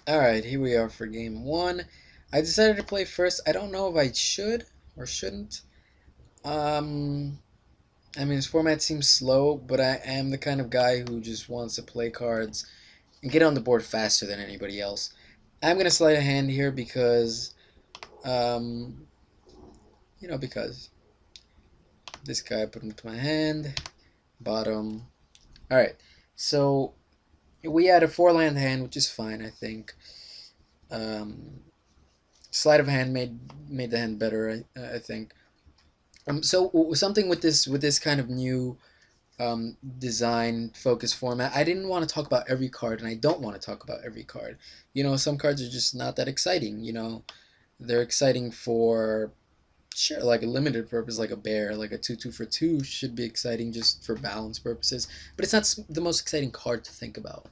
Alright, here we are for game one. I decided to play first. I don't know if I should or shouldn't. Um, I mean, this format seems slow, but I am the kind of guy who just wants to play cards and get on the board faster than anybody else. I'm going to slide a hand here because, um, because this guy put him to my hand, bottom. Alright, so we had a four land hand, which is fine, I think. Um, Sleight of hand made the hand better, I think. So something with this kind of new design focus format, I didn't want to talk about every card, and I don't want to talk about every card. Some cards are just not that exciting. They're exciting for sure, like a limited purpose, like a bear, like a 2/2 for two should be exciting just for balance purposes. But it's not the most exciting card to think about,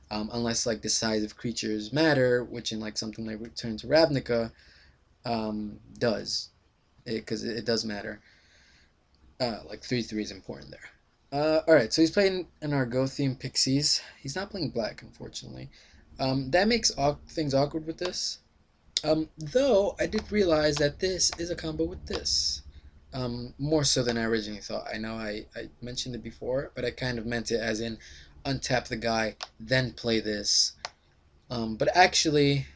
unless like the size of creatures matter, which in like something like Return to Ravnica does, because it does matter. Like 3/3 is important there. All right, so he's playing an Argothian Pixies. He's not playing black, unfortunately. That makes things awkward with this. Though I did realize that this is a combo with this. More so than I originally thought. I know I mentioned it before, but I kind of meant it as in untap the guy, then play this. But actually,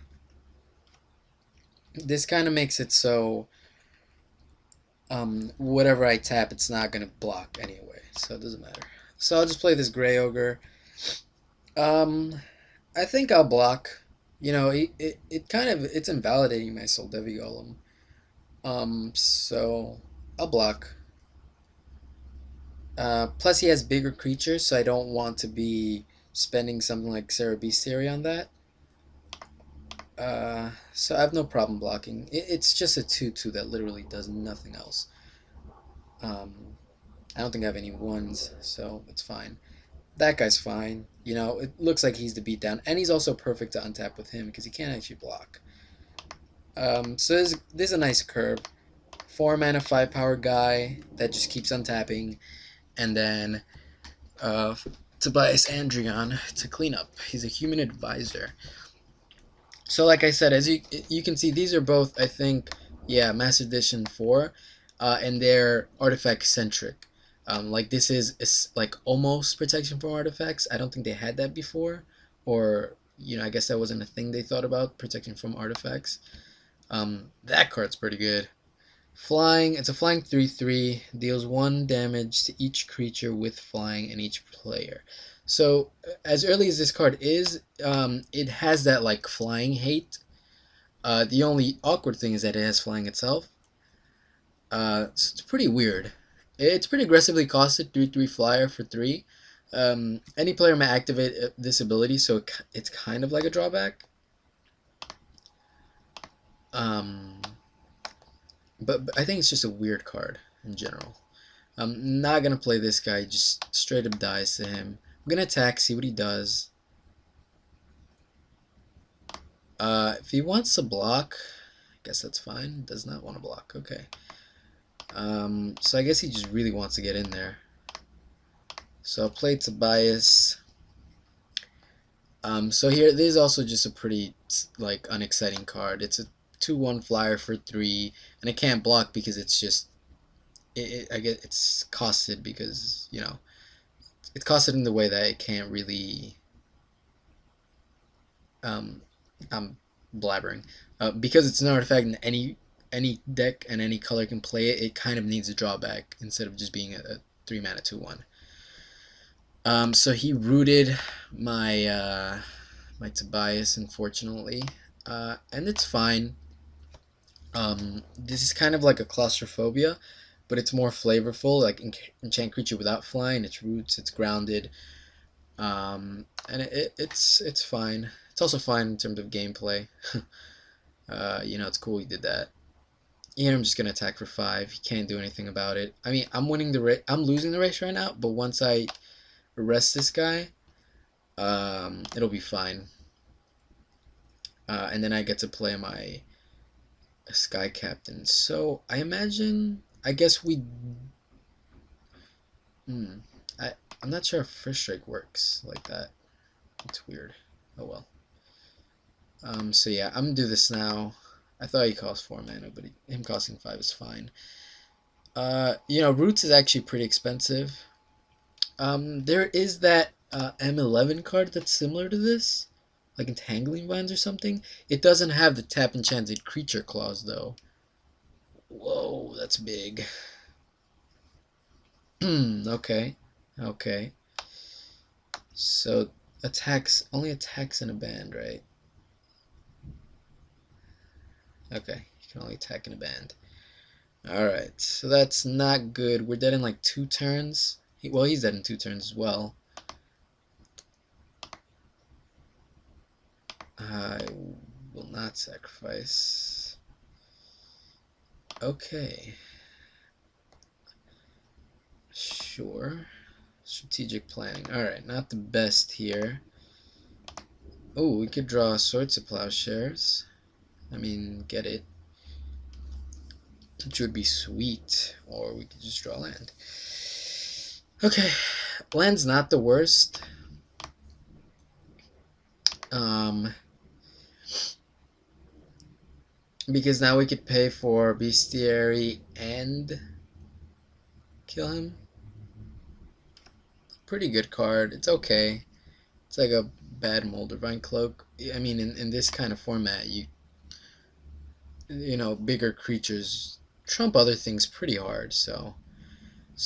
this kind of makes it so whatever I tap, it's not going to block anyway, so it doesn't matter. So I'll just play this Grey Ogre. Um, I think I'll block. It kind of it's invalidating my Soldevi Golem. So I'll block. Plus he has bigger creatures, so I don't want to be spending something like Sarah Bestiary on that. So I have no problem blocking. It's just a 2/2 that literally does nothing else. Um, I don't think I have any ones, so it's fine. That guy's fine. It looks like he's the beatdown, and he's also perfect to untap with him because he can't actually block. So there's a nice curve. 4 mana, 5 power guy that just keeps untapping, and then uh, Tobias Andrion to clean up. He's a human advisor. So like I said, as you can see, these are both I think Master Edition 4, and they're artifact centric. Like this is like almost protection from artifacts. I don't think they had that before, or I guess that wasn't a thing they thought about protection from artifacts. That card's pretty good. Flying, it's a flying 3/3, deals 1 damage to each creature with flying and each player. So, as early as this card is, it has that like flying hate. The only awkward thing is that it has flying itself. So it's pretty weird. It's pretty aggressively costed 3/3 flyer for 3. Any player may activate this ability, so it's kind of like a drawback. Um, but I think it's just a weird card in general. I'm not gonna play this guy, just straight up dies to him. I'm gonna attack, see what he does. If he wants to block, I guess that's fine. Does not want to block, okay. So I guess he just really wants to get in there. So I'll play Tobias. So here, this is also just a pretty like unexciting card. It's a 2/1 flyer for 3, and it can't block because it's just I get it's costed because it's costed in the way that it can't really um, I'm blabbering. Because it's an artifact and any deck and any color can play it, it kind of needs a drawback instead of just being a 3 mana 2/1. So he rooted my Tobias, unfortunately, and it's fine. This is kind of like a claustrophobia, but it's more flavorful, like enchant creature without flying. It's roots, it's grounded, and it's fine. It's also fine in terms of gameplay. It's cool he did that. Here I'm just gonna attack for 5. He can't do anything about it. I mean, I'm winning the race. I'm losing the race right now, but once I arrest this guy, it'll be fine. And then I get to play my Sky Captain. So I imagine. I guess we. Hmm. I I'm not sure if First Strike works like that. It's weird. Oh well. So yeah, I'm gonna do this now. I thought he cost 4 mana, but him costing 5 is fine. Roots is actually pretty expensive. There is that M11 card that's similar to this, like Entangling Vines or something. It doesn't have the tap enchanted creature clause though. Whoa, that's big. Okay, okay. So only attacks in a band, right? Okay, you can only attack in a band. Alright, so that's not good. We're dead in like 2 turns. He's dead in 2 turns as well. I will not sacrifice. Okay. Sure. Strategic planning. Alright, not the best here. Oh, we could draw Swords of Plowshares. I mean, get it. Which would be sweet. Or we could just draw land. Okay. Land's not the worst. Because now we could pay for Bestiary and kill him. Pretty good card. It's okay. It's like a bad Moldervine Cloak. I mean, in this kind of format, bigger creatures trump other things pretty hard. So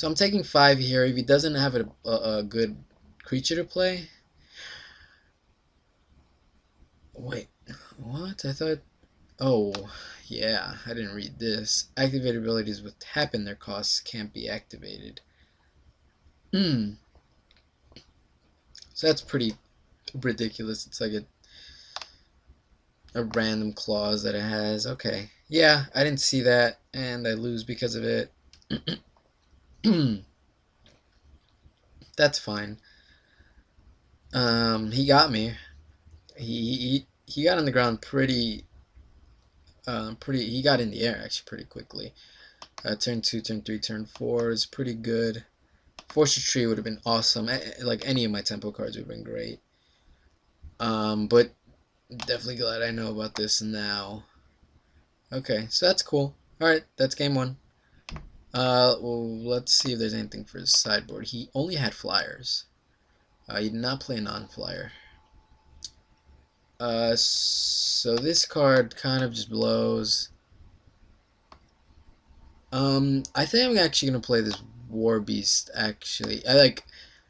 I'm taking 5 here. If he doesn't have a good creature to play. Wait, what? I thought. Oh, yeah, I didn't read this. Activated abilities with tap in their costs can't be activated. So that's pretty ridiculous. It's like a random clause that it has. Okay. Yeah, I didn't see that, and I lose because of it. That's fine. He got me. He got on the ground pretty. He got in the air actually pretty quickly. Turn 2, turn 3, turn 4 is pretty good. Force Tree would have been awesome. Like any of my tempo cards would have been great. But definitely glad I know about this now. Okay, so that's cool. Alright, that's game 1. Well, let's see if there's anything for his sideboard. He only had flyers. He did not play a non-flyer. So this card kind of just blows. I think I'm actually gonna play this War Beast. Actually,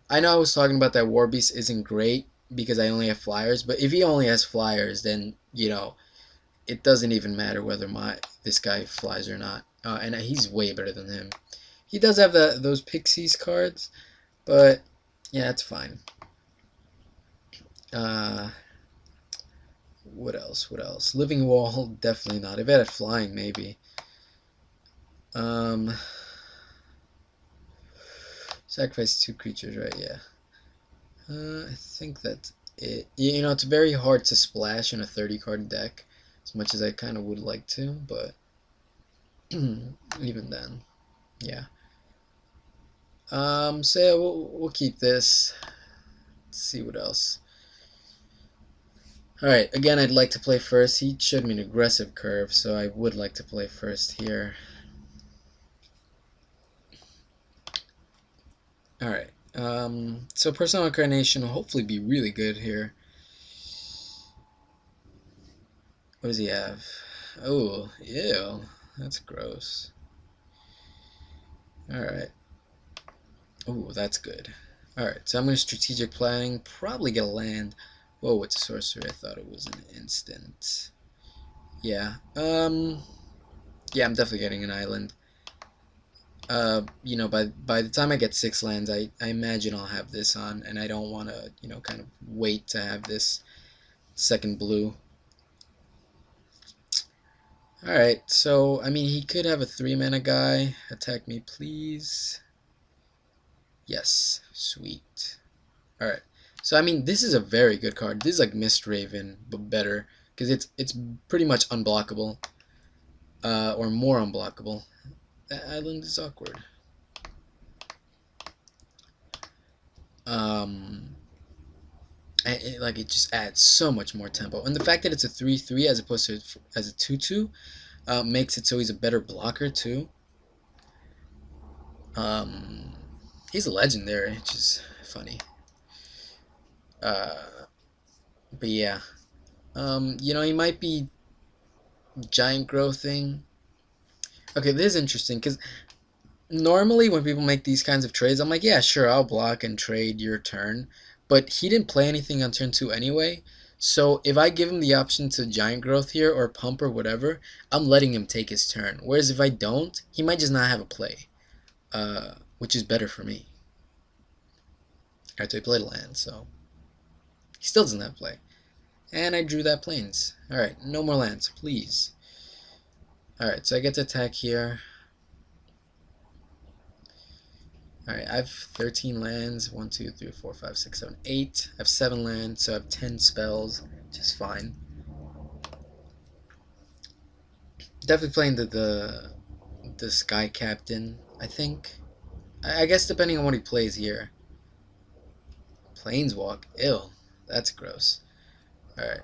I know I was talking about that War Beast isn't great because I only have flyers, but if he only has flyers, then it doesn't even matter whether this guy flies or not. And he's way better than him. He does have those Pixies cards, but yeah, it's fine. What else? What else? Living Wall, definitely not. If it had flying, maybe. Sacrifice 2 creatures, right? Yeah. I think that's it. It's very hard to splash in a 30-card deck, as much as I kind of would like to, but even then, yeah. So yeah, we'll keep this. Let's see what else. Alright, again, I'd like to play first. He showed me an aggressive curve, so I would like to play first here. Alright, so Personal Incarnation will hopefully be really good here. What does he have? Oh, ew, that's gross. Alright. Oh, that's good. Alright, so I'm going to Strategic Planning, probably get a land. Whoa, it's a sorcery. I thought it was an instant. Yeah. Yeah, I'm definitely getting an island. By the time I get 6 lands, I imagine I'll have this on, and I don't want to, kind of wait to have this second blue. Alright, so, I mean, he could have a 3-mana guy. Attack me, please. Yes, sweet. Alright. So I mean, this is a very good card. This is like Mistraven, but better because it's pretty much unblockable, or more unblockable. That island is awkward. And it just adds so much more tempo. And the fact that it's a 3-3 as opposed to as a 2-2 makes it so he's a better blocker too. Um, he's a legendary, which is funny. Uh, but yeah, he might be giant growthing. Okay, this is interesting because normally when people make these kinds of trades, I'm like, yeah, sure, I'll block and trade your turn. But he didn't play anything on turn 2 anyway. So if I give him the option to giant growth here or pump or whatever, I'm letting him take his turn. Whereas if I don't, he might just not have a play, which is better for me. Alright, so he played land, so he still doesn't have play. And I drew that plains. Alright, no more lands, please. Alright, so I get to attack here. Alright, I have 13 lands. 1, 2, 3, 4, 5, 6, 7, 8. I have 7 lands, so I have 10 spells, which is fine. Definitely playing the Sky Captain, I think. I guess depending on what he plays here. Planeswalk, ew, that's gross. Alright,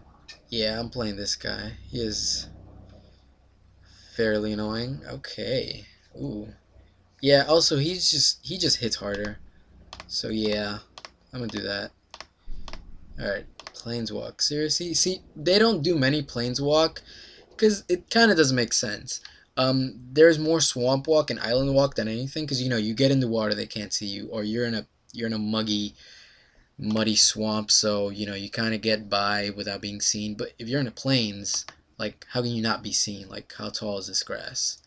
yeah, I'm playing this guy. He is fairly annoying. Okay, ooh. Yeah, also he just hits harder. So yeah, I'm gonna do that. Alright, Planeswalk. Seriously? See, they don't do many Planeswalk because it kind of doesn't make sense. There's more Swamp Walk and Island Walk than anything because you get in the water, they can't see you, or you're in a muddy swamp, so you kind of get by without being seen. But if you're in the plains, like how can you not be seen? Like how tall is this grass?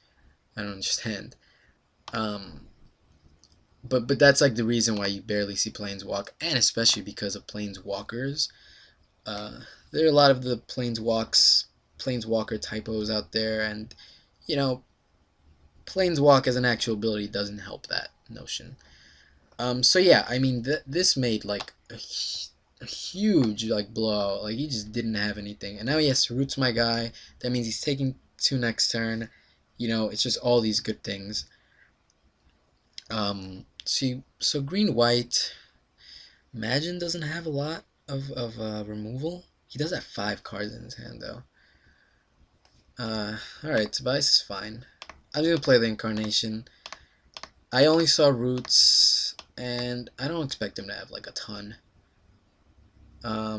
I don't understand. Um, but that's like the reason why you barely see Planeswalk, and especially because of Planeswalkers. Uh, there are a lot of the Planeswalker typos out there, and you know, Planeswalk as an actual ability doesn't help that notion. So yeah, I mean, this made like a huge like blow. Like he just didn't have anything, and now he has to roots my guy. That means he's taking 2 next turn. It's just all these good things. So green white. Imagine doesn't have a lot of removal. He does have 5 cards in his hand though. Alright, Tobias is fine. I'm gonna play the Incarnation. I only saw roots, and I don't expect him to have like a ton. I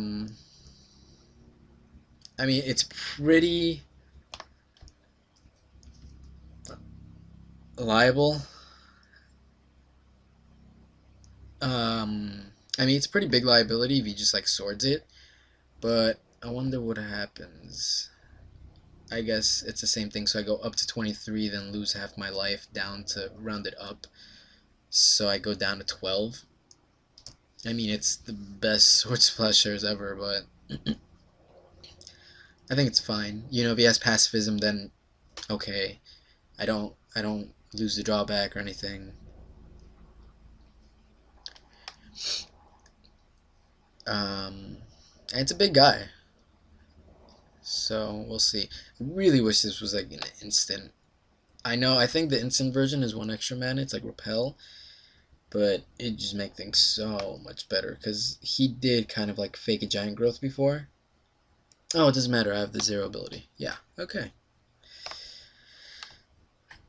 mean, it's pretty liable. I mean, it's a pretty big liability if he just like swords it, but I wonder what happens. I guess it's the same thing, so I go up to 23, then lose half my life down to round it up. So I go down to 12. I mean, it's the best Sword Splashers ever, but I think it's fine. If he has pacifism, then okay. I don't lose the drawback or anything. And it's a big guy. So we'll see. I really wish this was like an instant. I think the instant version is 1 extra mana, it's like repel, but it just makes things so much better because he did kind of like fake a giant growth before. Oh, it doesn't matter, I have the 0 ability. Yeah, okay.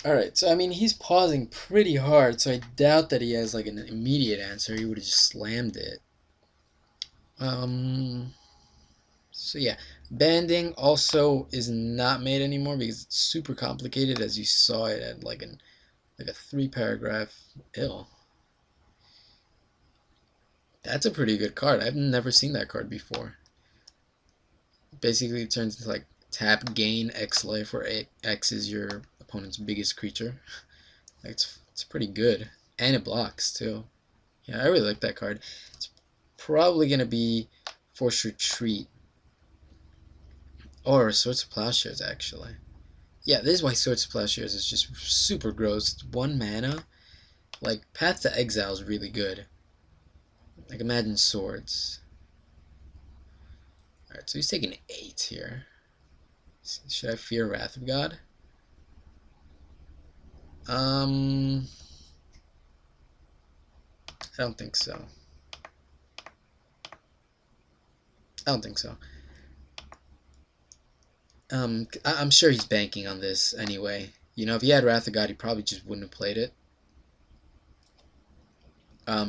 Alright, so I mean, he's pausing pretty hard, so I doubt that he has like an immediate answer. He would have just slammed it. So yeah, banding also is not made anymore because it's super complicated, as you saw it at like a 3-paragraph. Ill. That's a pretty good card. I've never seen that card before. Basically, it turns into like tap gain X life, where X is your opponent's biggest creature. Like, it's pretty good, and it blocks too. Yeah, I really like that card. It's probably gonna be Forced Retreat or Swords of Plowshares actually. Yeah, this is why Swords of Plowshares is just super gross. It's 1 mana. Like Path to Exile is really good. Like imagine Swords. Alright, so he's taking 8 here. Should I fear Wrath of God? I don't think so. I don't think so. I'm sure he's banking on this anyway. You know, if he had Wrath of God, he probably just wouldn't have played it.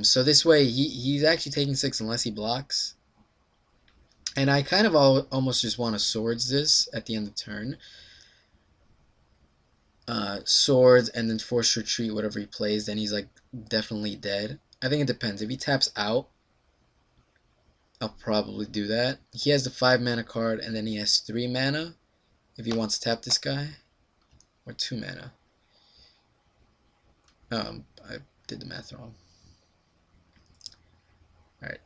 So this way, he's actually taking 6 unless he blocks. And I kind of almost just want to swords this at the end of the turn. Swords and then force retreat whatever he plays, then he's like definitely dead. I think it depends. If he taps out, I'll probably do that. He has the 5 mana card and then he has 3 mana if he wants to tap this guy. Or 2 mana. I did the math wrong. Alright.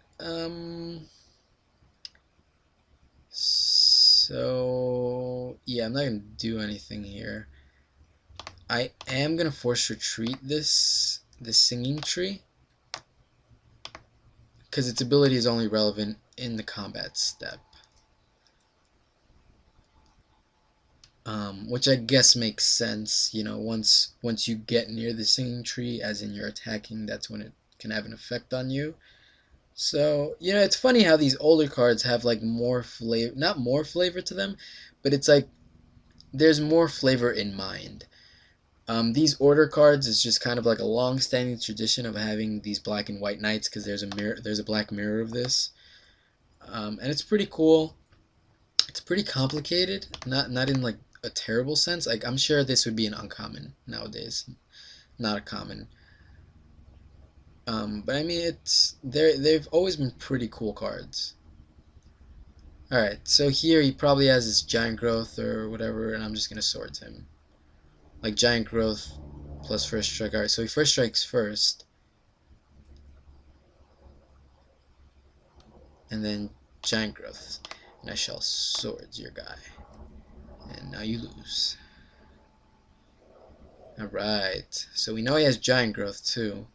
So yeah, I'm not gonna do anything here. I am gonna force retreat this singing tree because its ability is only relevant in the combat step, which I guess makes sense. You know, once you get near the singing tree, as in you're attacking, that's when it can have an effect on you. So, you know, it's funny how these older cards have like more flavor, not more flavor to them, but it's like there's more flavor in mind. These order cards is just kind of like a long-standing tradition of having these black and white knights because there's a black mirror of this, and it's pretty cool. It's pretty complicated, not in like a terrible sense. Like I'm sure this would be an uncommon nowadays, not a common. But I mean, they've always been pretty cool cards. All right, so here he probably has his giant growth or whatever, and I'm just gonna swords him. Like giant growth plus first strike. Alright, so he first strikes first. And then giant growth. And I shall swords your guy. And now you lose. Alright. So we know he has giant growth too.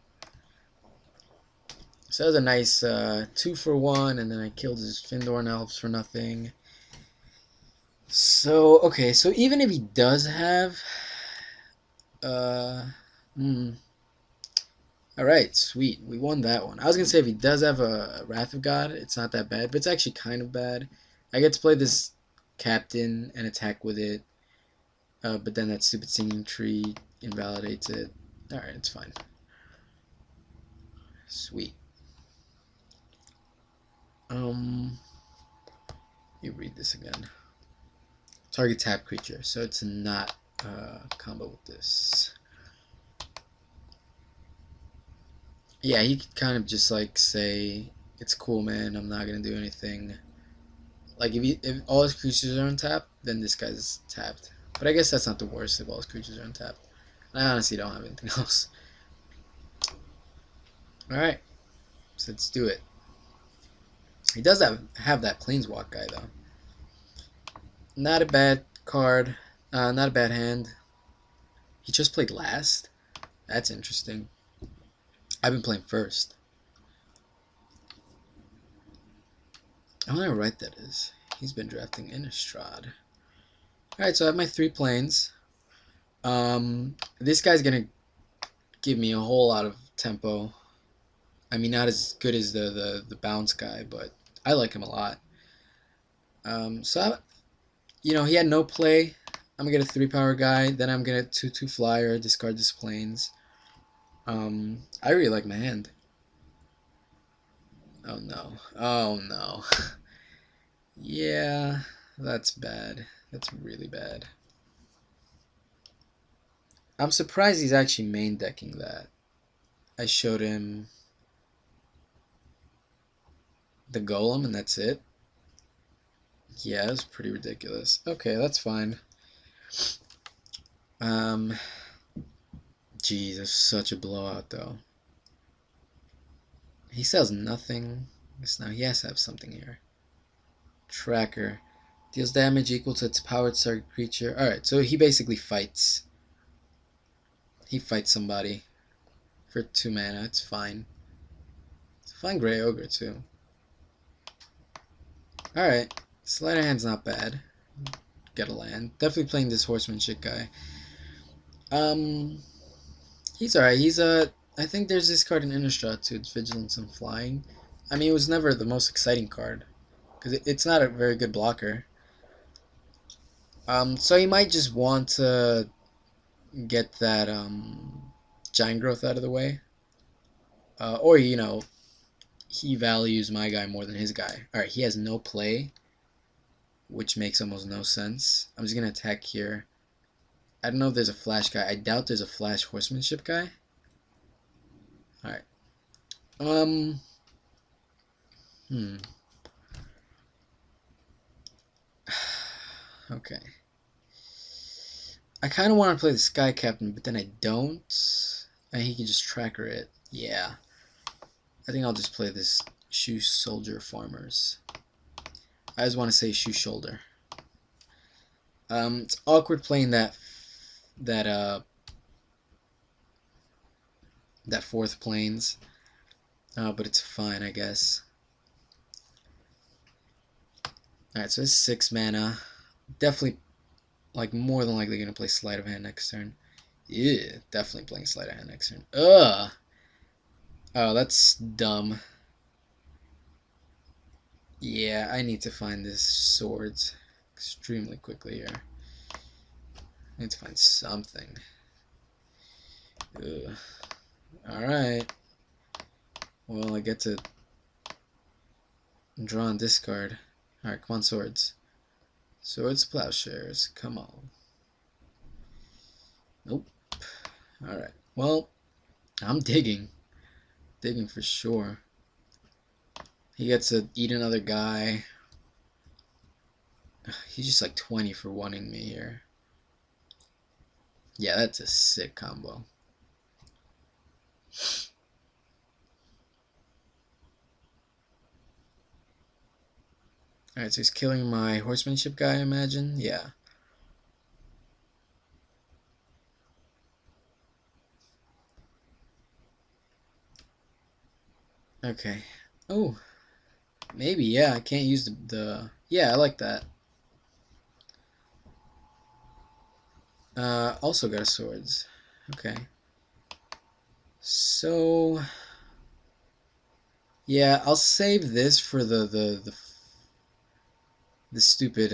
So that was a nice 2 for 1, and then I killed his Findorn elves for nothing. So, okay, so even if he does have alright, sweet. We won that one. I was gonna say if he does have a Wrath of God, it's not that bad, but it's actually kind of bad. I get to play this captain and attack with it, but then that stupid singing tree invalidates it. Alright, it's fine. Sweet. You read this again. Target tap creature, so it's not combo with this. Yeah, he could kind of just like say, "It's cool, man. I'm not gonna do anything." Like if all his creatures are untapped, then this guy's tapped. But I guess that's not the worst if all his creatures are untapped. I honestly don't have anything else. All right, so let's do it. He does have that Planeswalk guy though. Not a bad card. Not a bad hand. He just played last. That's interesting. I've been playing first. I wonder how right that is. He's been drafting Innistrad. Alright, so I have my 3 planes. This guy's gonna give me a whole lot of tempo. I mean, not as good as the bounce guy, but I like him a lot. You know, he had no play. I'm gonna get a 3-power guy. Then I'm gonna 2/2 flyer, discard this planes. I really like my hand. Oh no. Oh no. Yeah, that's bad. That's really bad. I'm surprised he's actually main decking that. I showed him the golem and that's it. Yeah, it's pretty ridiculous. Okay, that's fine. Geez, it's such a blowout though. He sells nothing. Now he has to have something here. Tracker. Deals damage equal to its powered target creature. Alright, so he basically fights. He fights somebody for 2 mana. It's fine. It's a fine Grey Ogre too. Alright. Sleight of hand's not bad. Get a land. Definitely playing this horsemanship guy. He's alright. He's I think there's this card in Innistrad too. It's Vigilance and Flying. I mean, it was never the most exciting card. because it's not a very good blocker. So he might just want to get that giant growth out of the way, or he values my guy more than his guy. All right, he has no play, which makes almost no sense. I'm just gonna attack here. I don't know if there's a flash guy. I doubt there's a flash horsemanship guy. All right. Okay. I kind of want to play the Sky Captain, but then I don't. And he can just tracker it. Yeah. I think I'll just play this Shoe Soldier Farmers. I just want to say Shoe Shoulder. It's awkward playing that fourth planes, but it's fine, I guess. All right, so it's 6 mana. Definitely, like, more than likely gonna play Sleight of Hand next turn. Yeah, definitely playing Sleight of Hand next turn. Ugh. Oh, that's dumb. Yeah, I need to find this swords extremely quickly here. I need to find something. Ugh. Alright. Well, I get to draw and discard. Alright, come on, swords. Swords, plowshares. Come on. Nope. Alright. Well, I'm digging. Digging for sure. He gets to eat another guy. He's just like 20 for wanting me here. Yeah, that's a sick combo. Alright, so he's killing my horsemanship guy, I imagine? Yeah. Okay. Oh. Maybe, yeah, I can't use the yeah, I like that. Also got a swords. Okay. So yeah, I'll save this for the stupid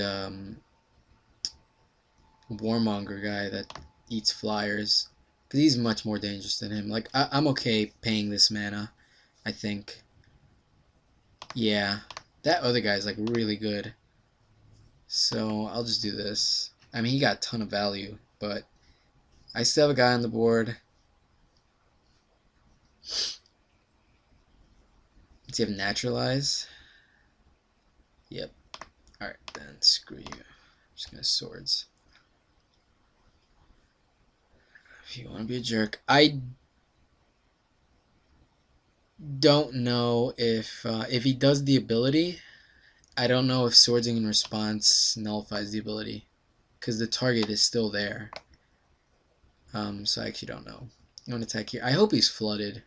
warmonger guy that eats flyers, because he's much more dangerous than him. Like I'm okay paying this mana, I think. Yeah, that other guy's like really good. So I'll just do this. I mean, he got a ton of value, but I still have a guy on the board. Does he have naturalize? Yep. Alright, then screw you. I'm just gonna swords. If you want to be a jerk. I don't know if he does the ability, I don't know if swordsing in response nullifies the ability, because the target is still there. So I actually don't know. I'm going to attack here. I hope he's flooded,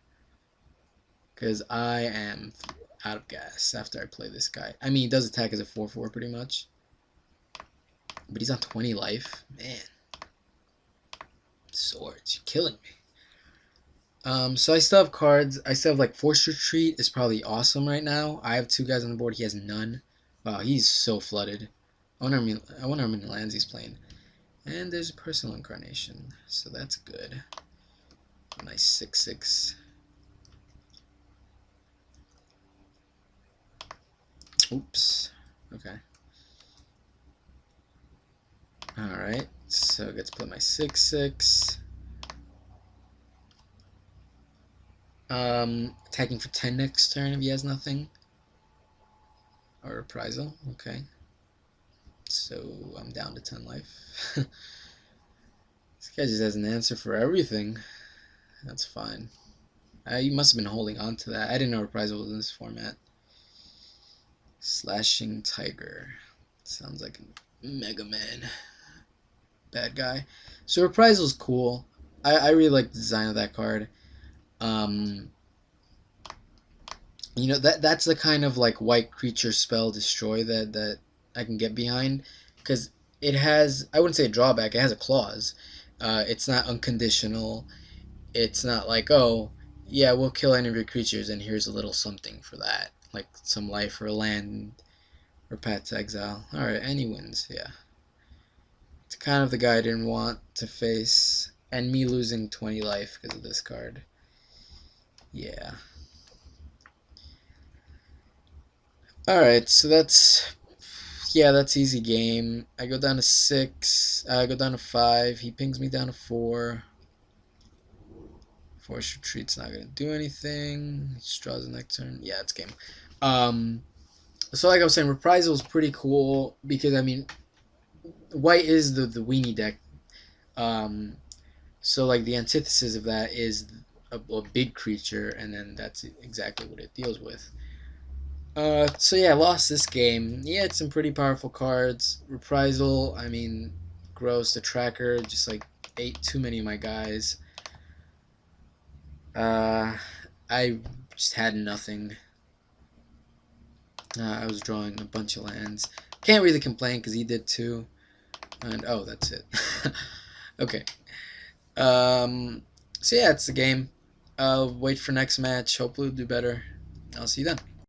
because I am out of gas after I play this guy. I mean, he does attack as a 4/4 pretty much, but he's on 20 life. Man. Swords, you're killing me. So I still have cards. I still have like Forced Retreat is probably awesome right now. I have 2 guys on the board. He has none. Wow, he's so flooded. I wonder how many lands he's playing. And there's a Personal Incarnation, so that's good. A nice 6/6. Oops. Okay. Alright, so I get to play my 6/6. Attacking for 10 next turn if he has nothing. Or Reprisal, okay. So I'm down to 10 life. This guy just has an answer for everything. That's fine. You must have been holding on to that. I didn't know Reprisal was in this format. Slashing Tiger. Sounds like a Mega Man bad guy. So Reprisal's cool. I really like the design of that card. You know, that's the kind of like white creature spell destroy that I can get behind, because it has, I wouldn't say a drawback, it has a clause. It's not unconditional. It's not like, oh yeah, we'll kill any of your creatures and here's a little something for that, like some life or a land Or Path to Exile. Alright, and he wins, yeah. It's kind of the guy I didn't want to face. And me losing 20 life because of this card. Yeah. Alright, so that's... Yeah, that's easy game. I go down to 6. I go down to 5. He pings me down to 4. Force Retreat's not going to do anything. He just draws the next turn. Yeah, it's game. So like I was saying, Reprisal is pretty cool because, I mean, white is the weenie deck. So like the antithesis of that is a big creature, and then that's exactly what it deals with. So yeah, I lost this game. He had some pretty powerful cards. Reprisal, I mean, gross. The Tracker just like ate too many of my guys. I just had nothing. I was drawing a bunch of lands. Can't really complain because he did too. And oh, that's it. Okay. So yeah, it's the game. I'll wait for next match. Hopefully we'll do better. I'll see you then.